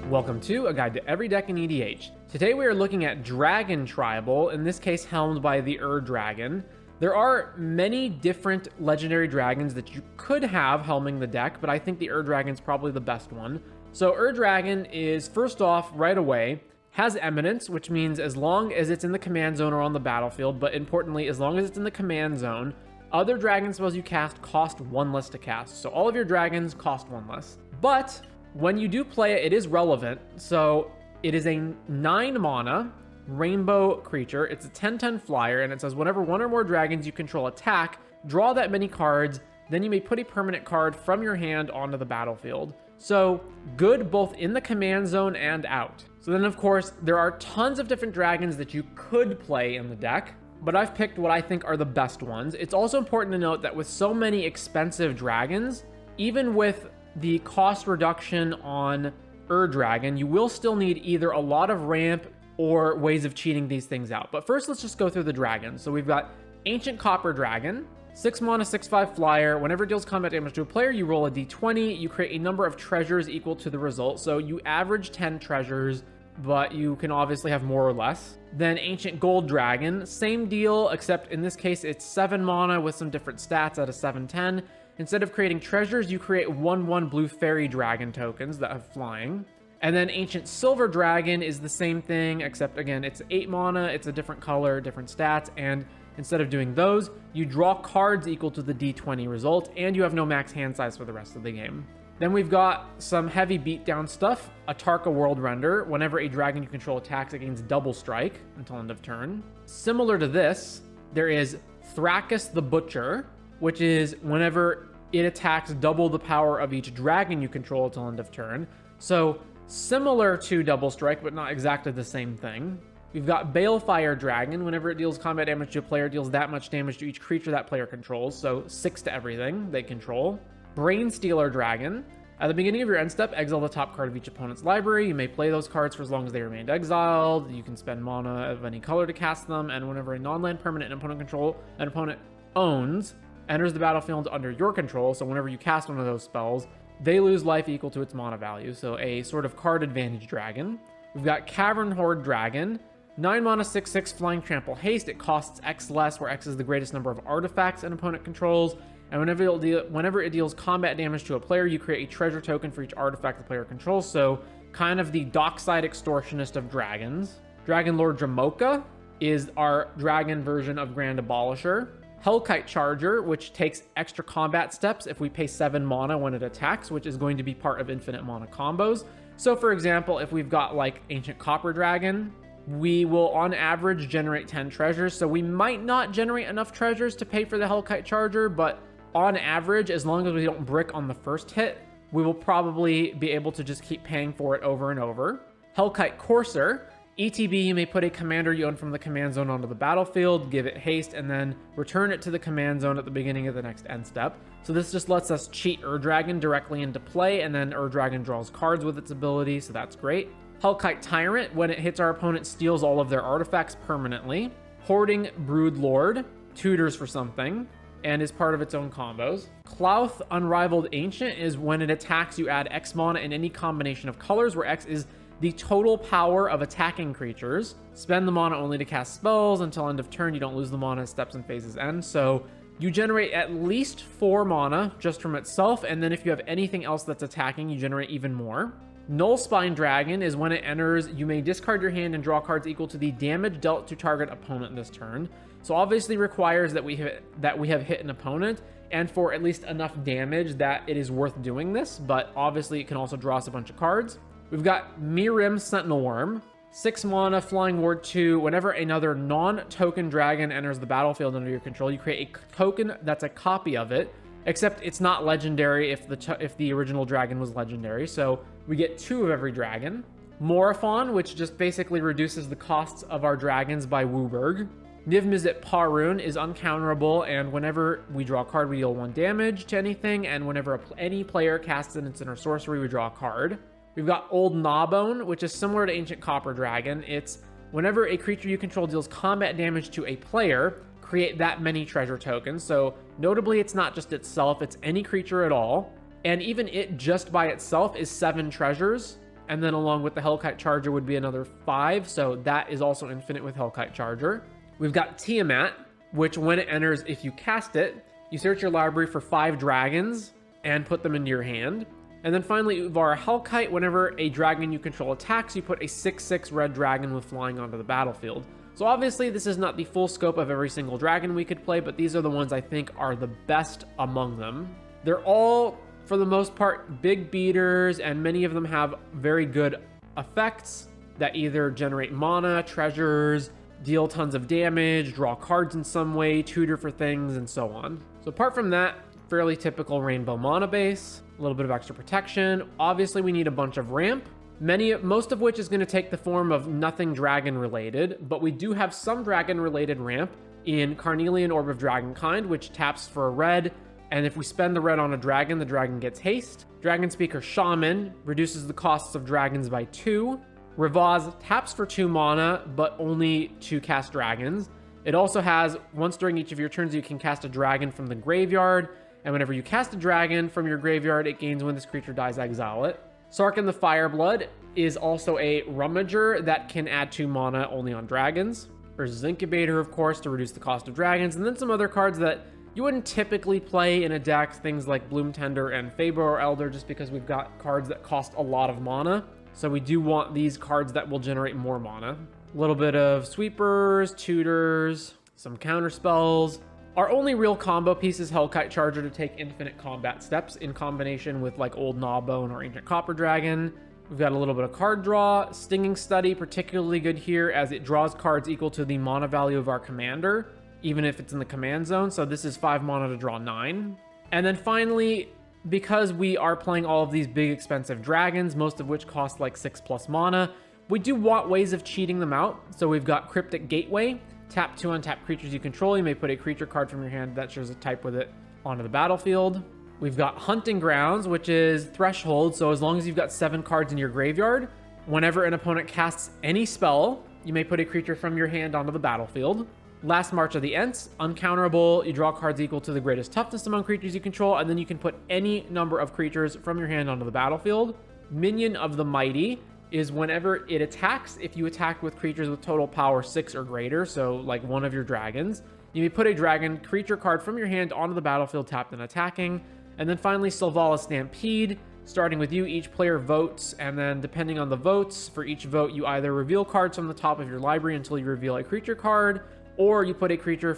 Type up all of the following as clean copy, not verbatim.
Welcome to A Guide to Every Deck in EDH. Today we are looking at Dragon Tribal, in this case helmed by the Dragon. There are many different legendary dragons that you could have helming the deck, but I think the Dragon is probably the best one. So Dragon is, first off, right away, has Eminence, which means as long as it's in the command zone or on the battlefield, but importantly, as long as it's in the command zone, other dragon spells you cast cost 1 less to cast. So all of your dragons cost 1 less. But when you do play it, it is relevant. So it is a 9 mana rainbow creature. It's a 10/10 flyer, and it says whenever one or more dragons you control attack, draw that many cards, then you may put a permanent card from your hand onto the battlefield. So good both in the command zone and out. So then, of course, there are tons of different dragons that you could play in the deck, but I've picked what I think are the best ones. It's also important to note that with so many expensive dragons, even with the cost reduction on Dragon, you will still need either a lot of ramp or ways of cheating these things out. But first, let's just go through the dragons. So we've got Ancient Copper Dragon, 6 mana, 6/5 flyer. Whenever it deals combat damage to a player, you roll a d20. You create a number of treasures equal to the result. So you average 10 treasures, but you can obviously have more or less. Then Ancient Gold Dragon, same deal, except in this case, it's 7 mana with some different stats at a 7/10. Instead of creating treasures, you create 1/1 blue fairy dragon tokens that have flying. And then Ancient Silver Dragon is the same thing, except again, it's 8 mana, it's a different color, different stats, and instead of doing those, you draw cards equal to the d20 result, and you have no max hand size for the rest of the game. Then we've got some heavy beatdown stuff. Atarka World Render. Whenever a dragon you control attacks, it gains double strike until end of turn. Similar to this, there is Thrakus the Butcher, which is whenever it attacks, double the power of each dragon you control until end of turn. So similar to double strike, but not exactly the same thing. We've got Balefire Dragon. Whenever it deals combat damage to a player, it deals that much damage to each creature that player controls. So 6 to everything they control. Brainstealer Dragon. At the beginning of your end step, exile the top card of each opponent's library. You may play those cards for as long as they remained exiled. You can spend mana of any color to cast them. And whenever a non-land permanent an opponent owns, enters the battlefield under your control, so whenever you cast one of those spells, they lose life equal to its mana value. So a sort of card advantage dragon. We've got Cavern Horde Dragon. 9 mana, 6/6 flying trample haste. It costs X less, where X is the greatest number of artifacts an opponent controls. And whenever it deals combat damage to a player, you create a treasure token for each artifact the player controls. So kind of the dockside extortionist of dragons. Dragon Lord Dramoka is our dragon version of Grand Abolisher. Hellkite Charger, which takes extra combat steps if we pay 7 mana when it attacks, which is going to be part of infinite mana combos. So for example, if we've got like Ancient Copper Dragon, we will on average generate 10 treasures. So we might not generate enough treasures to pay for the Hellkite Charger, but on average, as long as we don't brick on the first hit, we will probably be able to just keep paying for it over and over. Hellkite Courser. ETB, you may put a commander you own from the command zone onto the battlefield, give it haste, and then return it to the command zone at the beginning of the next end step. So this just lets us cheat Dragon directly into play, and then Dragon draws cards with its ability, so that's great. Hellkite Tyrant, when it hits our opponent, steals all of their artifacts permanently. Hoarding Broodlord, tutors for something, and is part of its own combos. Clouth Unrivaled Ancient is when it attacks, you add X mana in any combination of colors, where X is the total power of attacking creatures. Spend the mana only to cast spells until end of turn. You don't lose the mana as steps and phases end. So you generate at least 4 mana just from itself, and then if you have anything else that's attacking, you generate even more. Nullspine Dragon is when it enters, you may discard your hand and draw cards equal to the damage dealt to target opponent this turn. So obviously requires that we have hit an opponent, and for at least enough damage that it is worth doing this, but obviously it can also draw us a bunch of cards. We've got Mirim Sentinel Worm, 6 mana, Flying Ward 2. Whenever another non-token dragon enters the battlefield under your control, you create a token that's a copy of it, except it's not legendary if the original dragon was legendary. So we get 2 of every dragon. Morophon, which just basically reduces the costs of our dragons by Wooburg. Niv-Mizzet Parun is uncounterable, and whenever we draw a card, we deal 1 damage to anything, and whenever any player casts an instant or sorcery, we draw a card. We've got Old Gnawbone, which is similar to Ancient Copper Dragon. It's whenever a creature you control deals combat damage to a player, create that many treasure tokens. So notably, it's not just itself, it's any creature at all. And even it just by itself is 7 treasures. And then along with the Hellkite Charger would be another 5. So that is also infinite with Hellkite Charger. We've got Tiamat, which when it enters, if you cast it, you search your library for 5 dragons and put them into your hand. And then finally, Uvara Hellkite. Whenever a dragon you control attacks, you put a 6/6 red dragon with flying onto the battlefield. So obviously, this is not the full scope of every single dragon we could play, but these are the ones I think are the best among them. They're all, for the most part, big beaters, and many of them have very good effects that either generate mana, treasures, deal tons of damage, draw cards in some way, tutor for things, and so on. So apart from that, fairly typical rainbow mana base, a little bit of extra protection. Obviously, we need a bunch of ramp, most of which is going to take the form of nothing dragon related, but we do have some dragon related ramp in Carnelian Orb of Dragonkind, which taps for a red, and if we spend the red on a dragon, the dragon gets haste. Dragon Speaker Shaman reduces the costs of dragons by 2. Rivaz taps for 2 mana, but only to cast dragons. It also has, once during each of your turns, you can cast a dragon from the graveyard, and whenever you cast a dragon from your graveyard, it gains when this creature dies, exile it. Sarkhan the Fireblood is also a rummager that can add 2 mana only on dragons. There's Incubator, of course, to reduce the cost of dragons, and then some other cards that you wouldn't typically play in a deck, things like Bloomtender and Fabor Elder, just because we've got cards that cost a lot of mana. So we do want these cards that will generate more mana. A little bit of sweepers, tutors, some counter spells. Our only real combo piece is Hellkite Charger to take infinite combat steps in combination with like Old Gnawbone or Ancient Copper Dragon. We've got a little bit of card draw. Stinging Study, particularly good here as it draws cards equal to the mana value of our commander, even if it's in the command zone. So this is 5 mana to draw 9. And then finally, because we are playing all of these big expensive dragons, most of which cost like 6+ mana, we do want ways of cheating them out. So we've got Cryptic Gateway. Tap 2 untap creatures you control. You may put a creature card from your hand that shares a type with it onto the battlefield. We've got Hunting Grounds, which is Threshold. So as long as you've got 7 cards in your graveyard, whenever an opponent casts any spell, you may put a creature from your hand onto the battlefield. Last March of the Ents, uncounterable. You draw cards equal to the greatest toughness among creatures you control, and then you can put any number of creatures from your hand onto the battlefield. Minion of the Mighty is whenever it attacks, if you attack with creatures with total power 6 or greater, so like one of your dragons, you may put a dragon creature card from your hand onto the battlefield tapped and attacking. And then finally, Selvala Stampede. Starting with you, each player votes, and then depending on the votes, for each vote, you either reveal cards from the top of your library until you reveal a creature card, or you put a creature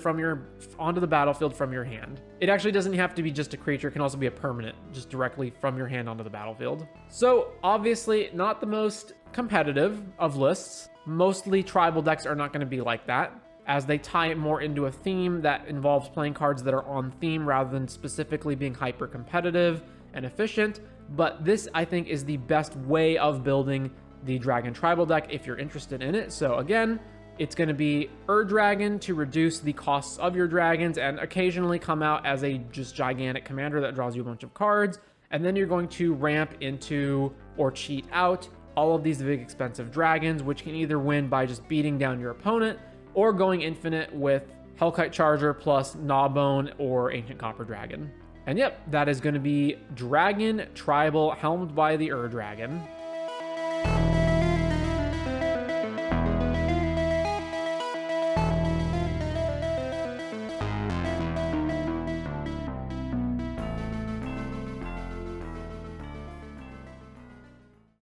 onto the battlefield from your hand. It actually doesn't have to be just a creature, it can also be a permanent, just directly from your hand onto the battlefield. So obviously not the most competitive of lists. Mostly tribal decks are not going to be like that, as they tie it more into a theme that involves playing cards that are on theme rather than specifically being hyper competitive and efficient. But this, I think, is the best way of building the Dragon Tribal deck if you're interested in it. So again, it's going to be Dragon to reduce the costs of your dragons and occasionally come out as a just gigantic commander that draws you a bunch of cards. And then you're going to ramp into or cheat out all of these big expensive dragons, which can either win by just beating down your opponent or going infinite with Hellkite Charger plus Gnawbone or Ancient Copper Dragon. And yep, that is going to be Dragon Tribal helmed by the Dragon.